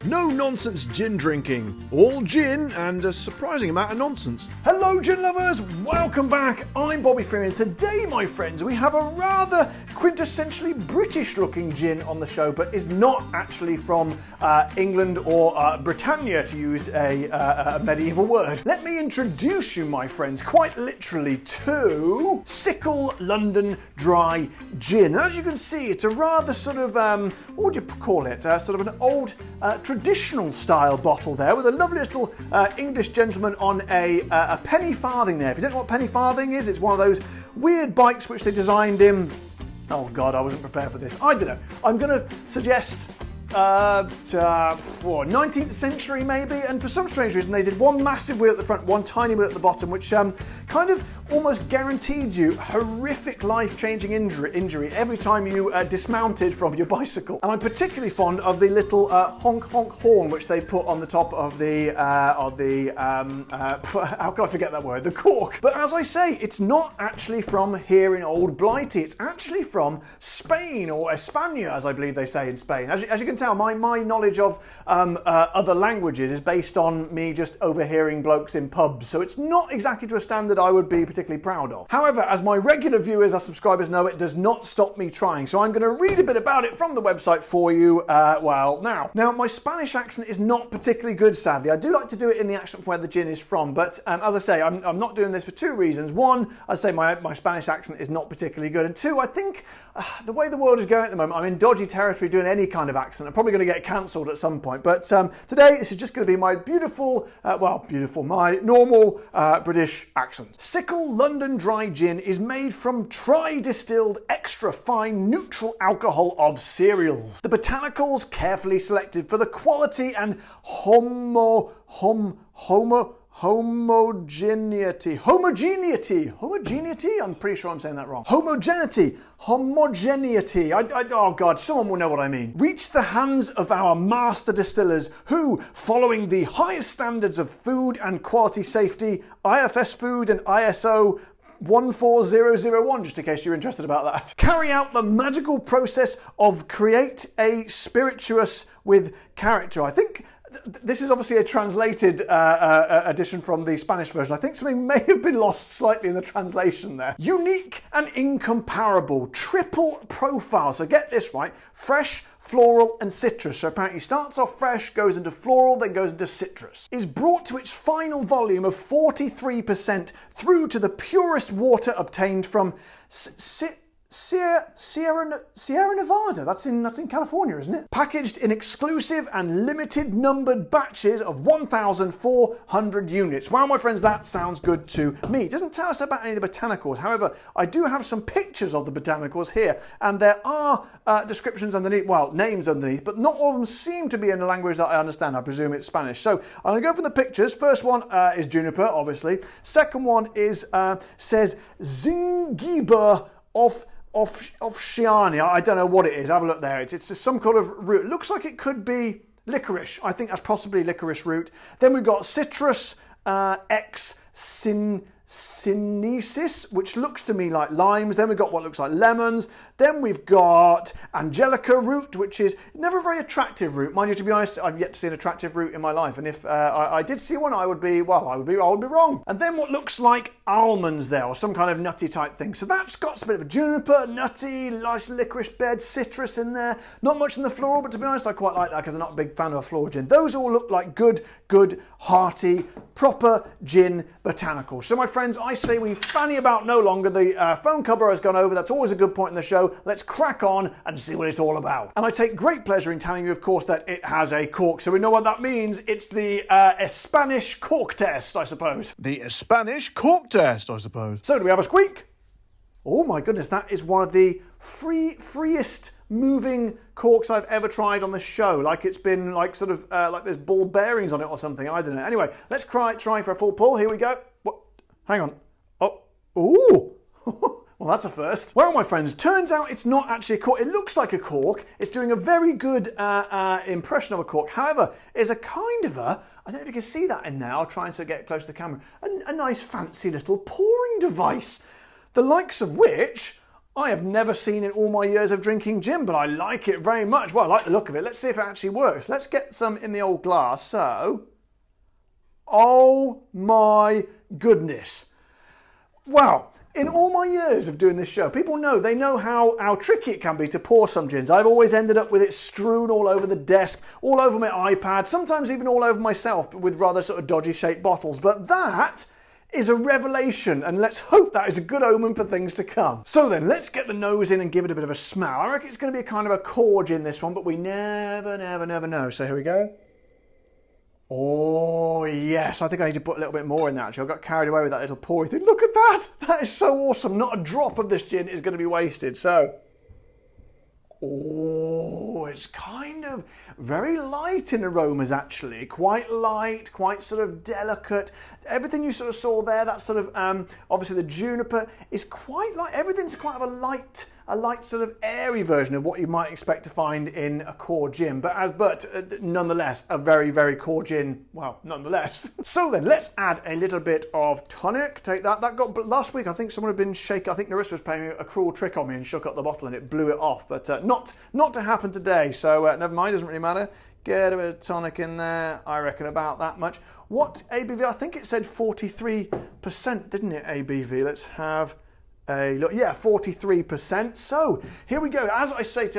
No nonsense gin drinking. All gin and a surprising amount of nonsense. Hello gin lovers, welcome back. I'm Bobby Freeman. Today, my friends, we have a rather quintessentially British looking gin on the show, but is not actually from England or Britannia, to use a medieval word. Let me introduce you, my friends, quite literally to Sykkel London Dry Gin. And as you can see, it's a rather sort of, what would you call it? Sort of an old traditional style bottle there with a lovely little English gentleman on a penny farthing there. If you don't know what penny farthing is, it's one of those weird bikes which they designed in, oh god, I wasn't prepared for this. I don't know. I'm going to suggest 19th century maybe, and for some strange reason they did one massive wheel at the front, one tiny wheel at the bottom, which kind of almost guaranteed you horrific life-changing injury every time you dismounted from your bicycle. And I'm particularly fond of the little honk honk horn which they put on the top of the how can I forget that word? The cork. But as I say, it's not actually from here in Old Blighty. It's actually from Spain, or España, as I believe they say in Spain. As you can tell, my knowledge of other languages is based on me just overhearing blokes in pubs, so it's not exactly to a standard I would be particularly proud of. However, as my regular viewers, our subscribers know, it does not stop me trying, so I'm going to read a bit about it from the website for you, now my Spanish accent is not particularly good, sadly. I do like to do it in the accent from where the gin is from, but as I say, I'm not doing this for two reasons. One, I say my Spanish accent is not particularly good, and two, I think the way the world is going at the moment, I'm in dodgy territory doing any kind of accent. I'm probably going to get cancelled at some point, but today this is just going to be my my normal British accent. Sykkel London Dry Gin is made from tri-distilled extra fine neutral alcohol of cereals. The botanicals carefully selected for the quality and homogeneity, I'm pretty sure I'm saying that wrong. Homogeneity, oh god, someone will know what I mean. Reach the hands of our master distillers who, following the highest standards of food and quality safety, IFS Food and ISO 14001, just in case you're interested about that, carry out the magical process of create a spirituous with character. I think this is obviously a translated edition from the Spanish version. I think something may have been lost slightly in the translation there. Unique and incomparable triple profile. So get this right, fresh, floral and citrus. So apparently starts off fresh, goes into floral, then goes into citrus. Is brought to its final volume of 43% through to the purest water obtained from Sierra Nevada. That's in California, isn't it? Packaged in exclusive and limited numbered batches of 1,400 units. Wow, my friends, that sounds good to me. It doesn't tell us about any of the botanicals. However, I do have some pictures of the botanicals here, and there are descriptions underneath, well, names underneath, but not all of them seem to be in a language that I understand. I presume it's Spanish. So I'm going to go for the pictures. First one is juniper, obviously. Second one is says Zingiber of Shiania. I don't know what it is. Have a look there. It's just some kind of root. It looks like it could be licorice. I think that's possibly licorice root. Then we've got citrus X Sinensis, which looks to me like limes. Then we've got what looks like lemons. Then we've got Angelica root, which is never a very attractive root. Mind you, to be honest, I've yet to see an attractive root in my life. And if I did see one, I would be wrong. And then what looks like almonds there, or some kind of nutty type thing. So that's got a bit of a juniper, nutty, nice licorice bed, citrus in there. Not much in the floral, but to be honest, I quite like that because I'm not a big fan of a floral gin. Those all look like good, hearty, proper gin botanicals. So my friends, I say we fanny about no longer. The phone cover has gone over. That's always a good point in the show. Let's crack on and see what it's all about. And I take great pleasure in telling you, of course, that it has a cork. So we know what that means. It's the Spanish cork test, I suppose. The Spanish cork test, I suppose. So do we have a squeak? Oh my goodness, that is one of the freest moving corks I've ever tried on the show. Like it's been like sort of like there's ball bearings on it or something. I don't know. Anyway, let's try for a full pull. Here we go. What? Hang on. Oh, ooh. Well, that's a first. Well, my friends, turns out it's not actually a cork. It looks like a cork. It's doing a very good impression of a cork. However, it's a kind of a, I don't know if you can see that in there. I'll try and get close to the camera. A nice fancy little pouring device. The likes of which I have never seen in all my years of drinking gin, but I like it very much. Well, I like the look of it. Let's see if it actually works. Let's get some in the old glass. So, oh my goodness. Wow. In all my years of doing this show, people know, they know how tricky it can be to pour some gins. I've always ended up with it strewn all over the desk, all over my iPad, sometimes even all over myself, but with rather sort of dodgy shaped bottles. But that is a revelation, and let's hope that is a good omen for things to come. So then, let's get the nose in and give it a bit of a smell. I reckon it's going to be a kind of a core gin, this one, but we never know. So here we go. Oh yes, I think I need to put a little bit more in that actually. I got carried away with that little poury thing. Look at that! That is so awesome. Not a drop of this gin is going to be wasted. So, oh, it's kind of very light in aromas actually. Quite light, quite sort of delicate. Everything you sort of saw there, that sort of, obviously the juniper is quite light. Everything's quite of a light sort of airy version of what you might expect to find in a core gin, but nonetheless a very, very core gin. Well, nonetheless. So then, let's add a little bit of tonic. Take that. That got last week. I think someone had been shaking. I think Narissa was playing a cruel trick on me and shook up the bottle and it blew it off. But not to happen today. So never mind. Doesn't really matter. Get a bit of tonic in there. I reckon about that much. What ABV? I think it said 43%, didn't it? ABV. Let's have a look. Yeah, 43%. So here we go. As I say as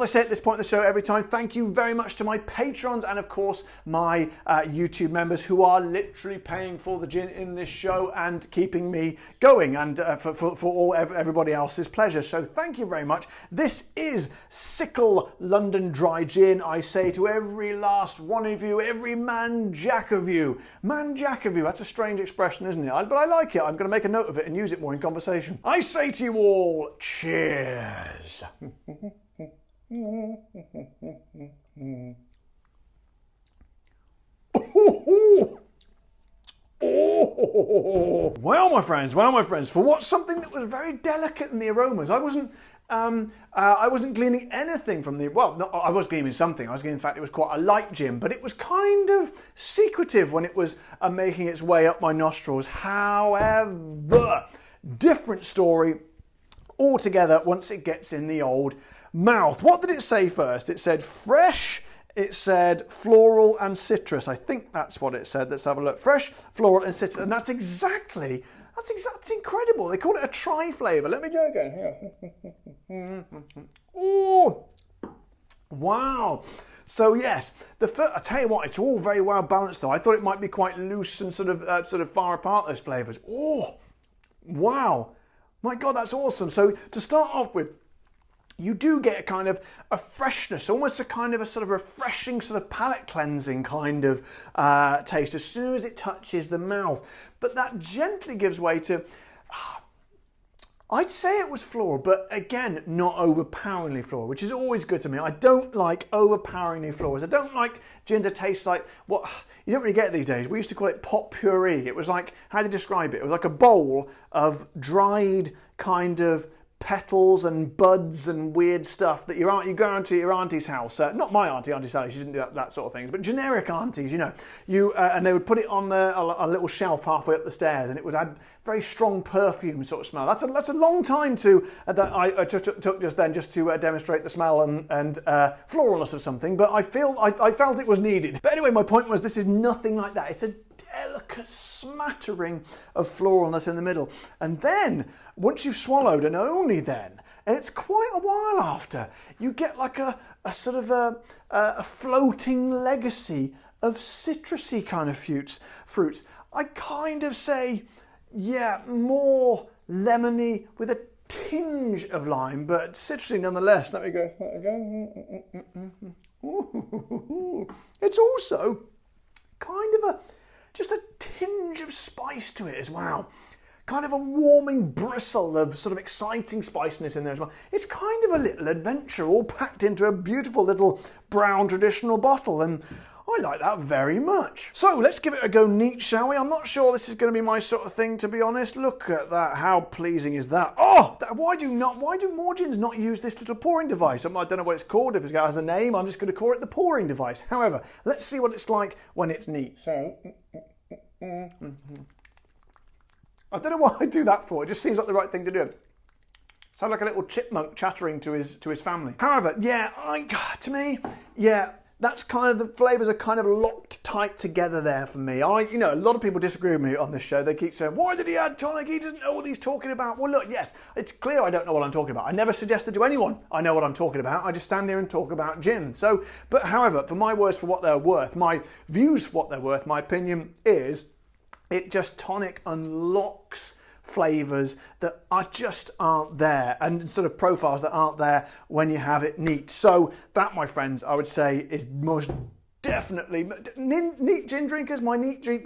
I say at this point in the show every time, thank you very much to my patrons and of course my YouTube members who are literally paying for the gin in this show and keeping me going, and for everybody else's pleasure. So thank you very much. This is Sykkel London Dry Gin. I say to every last one of you, every man jack of you. Man jack of you. That's a strange expression, isn't it? But I like it. I'm going to make a note of it and use it more in conversation. I say to you all, cheers. Well, my friends, for what's something that was very delicate in the aromas, I wasn't gleaning anything from the, well, no, I was gleaning something. In fact, it was quite a light gin, but it was kind of secretive when it was making its way up my nostrils. However, different story altogether once it gets in the old mouth. What did it say first? It said fresh, it said floral and citrus. I think that's what it said. Let's have a look. Fresh, floral and citrus. And that's incredible. They call it a tri-flavour. Let me go again. Here. Oh, wow. So yes, I tell you what, it's all very well balanced though. I thought it might be quite loose and sort of far apart, those flavours. Oh, wow. My God, that's awesome. So to start off with, you do get a kind of a freshness, almost a kind of a sort of refreshing, sort of palate cleansing kind of taste as soon as it touches the mouth. But that gently gives way to, I'd say it was floral, but again, not overpoweringly floral, which is always good to me. I don't like overpoweringly florals. I don't like gin to taste like what you don't really get these days. We used to call it pot puree. It was like, how to describe it? It was like a bowl of dried kind of petals and buds and weird stuff that you go around to your auntie's house. Not my auntie Sally, she didn't do that sort of things, but generic aunties, you know. And they would put it on a little shelf halfway up the stairs, and it would add very strong perfume sort of smell. That's a long time that I took just then, just to demonstrate the smell and floralness of something. But I felt it was needed. But anyway, my point was, this is nothing like that. It's a delicate smattering of floralness in the middle, and then once you've swallowed, and only then, and it's quite a while after, you get like a sort of a floating legacy of citrusy kind of fruits. I kind of say, yeah, more lemony with a tinge of lime, but citrusy nonetheless. Let me go. It's also kind of just a tinge of spice to it as well. Kind of a warming bristle of sort of exciting spiciness in there as well. It's kind of a little adventure all packed into a beautiful little brown traditional bottle, and I like that very much. So let's give it a go neat, shall we? I'm not sure this is going to be my sort of thing, to be honest. Look at that. How pleasing is that? Oh, why do more gins not use this little pouring device? I don't know what it's called. If it has a name, I'm just going to call it the pouring device. However, let's see what it's like when it's neat. So, I don't know why I do that for. It just seems like the right thing to do. Sound like a little chipmunk chattering to his family. However, yeah, to me, yeah, that's kind of, the flavours are kind of locked tight together there for me. You know, a lot of people disagree with me on this show. They keep saying, why did he add tonic? He doesn't know what he's talking about. Well, look, yes, it's clear I don't know what I'm talking about. I never suggested to anyone I know what I'm talking about. I just stand here and talk about gin. So, but however, for my words for what they're worth, my views for what they're worth, my opinion is, it just tonic unlocks flavours that just aren't there, and sort of profiles that aren't there when you have it neat. So that, my friends, I would say is most definitely neat gin drinkers, my neat gin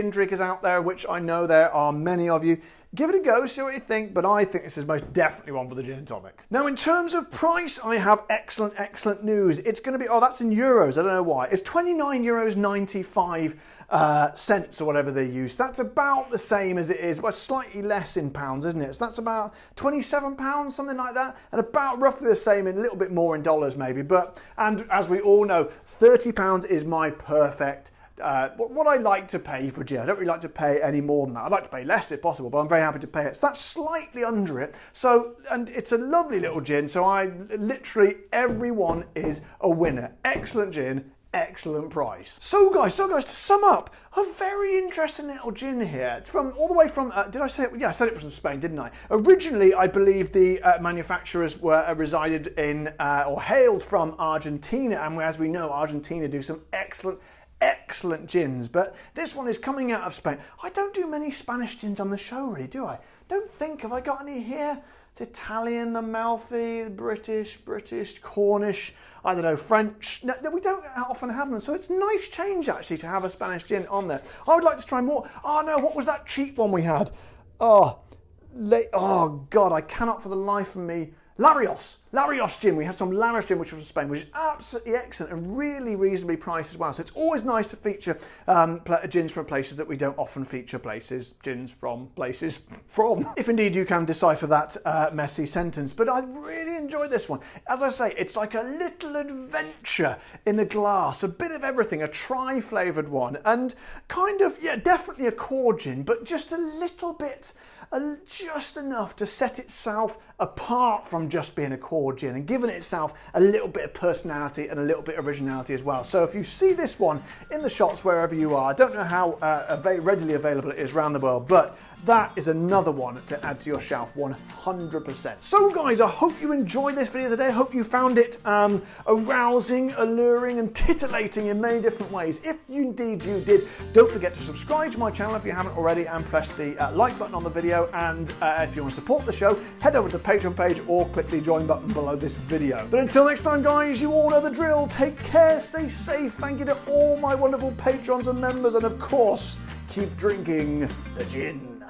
drinkers out there, which I know there are many of you. Give it a go, see what you think, but I think this is most definitely one for the gin and tonic. Now, in terms of price, I have excellent news. It's going to be, that's in euros, I don't know why. It's €29.95 cents or whatever they use. That's about the same as it is, but slightly less in pounds, isn't it? So that's about £27, something like that, and about roughly the same, and a little bit more in dollars maybe. But, and as we all know, £30 is my perfect what I like to pay for gin. I don't really like to pay any more than that. I'd like to pay less if possible, but I'm very happy to pay it. So that's slightly under it. So, and it's a lovely little gin. So literally everyone is a winner. Excellent gin, excellent price. So guys, to sum up, a very interesting little gin here. It's from all the way from, did I say it? Yeah, I said it was from Spain, didn't I? Originally, I believe the manufacturers were resided in or hailed from Argentina, and as we know, Argentina do some excellent gins, but this one is coming out of Spain. I don't do many Spanish gins on the show, really, do I? Don't think, have I got any here? It's Italian, the Malfi, the British, Cornish, I don't know, French. No, we don't often have them, so it's a nice change, actually, to have a Spanish gin on there. I would like to try more. Oh, no, what was that cheap one we had? Oh, God, I cannot for the life of me. Larios gin. We had some Larios gin, which was from Spain, which is absolutely excellent and really reasonably priced as well. So it's always nice to feature gins from places that we don't often feature gins from places from. If indeed you can decipher that messy sentence. But I really enjoyed this one. As I say, it's like a little adventure in a glass, a bit of everything, a tri-flavoured one, and kind of, yeah, definitely a core gin, but just a little bit, just enough to set itself apart from just being a core gin and giving itself a little bit of personality and a little bit of originality as well. So if you see this one in the shops wherever you are, I don't know how very readily available it is around the world, but that is another one to add to your shelf 100%. So guys, I hope you enjoyed this video today. I hope you found it arousing, alluring and titillating in many different ways. If indeed you did, don't forget to subscribe to my channel if you haven't already, and press the like button on the video. And if you want to support the show, head over to the Patreon page or click the join button below this video. But until next time guys, you all know the drill. Take care, stay safe. Thank you to all my wonderful patrons and members, and of course, keep drinking the gin.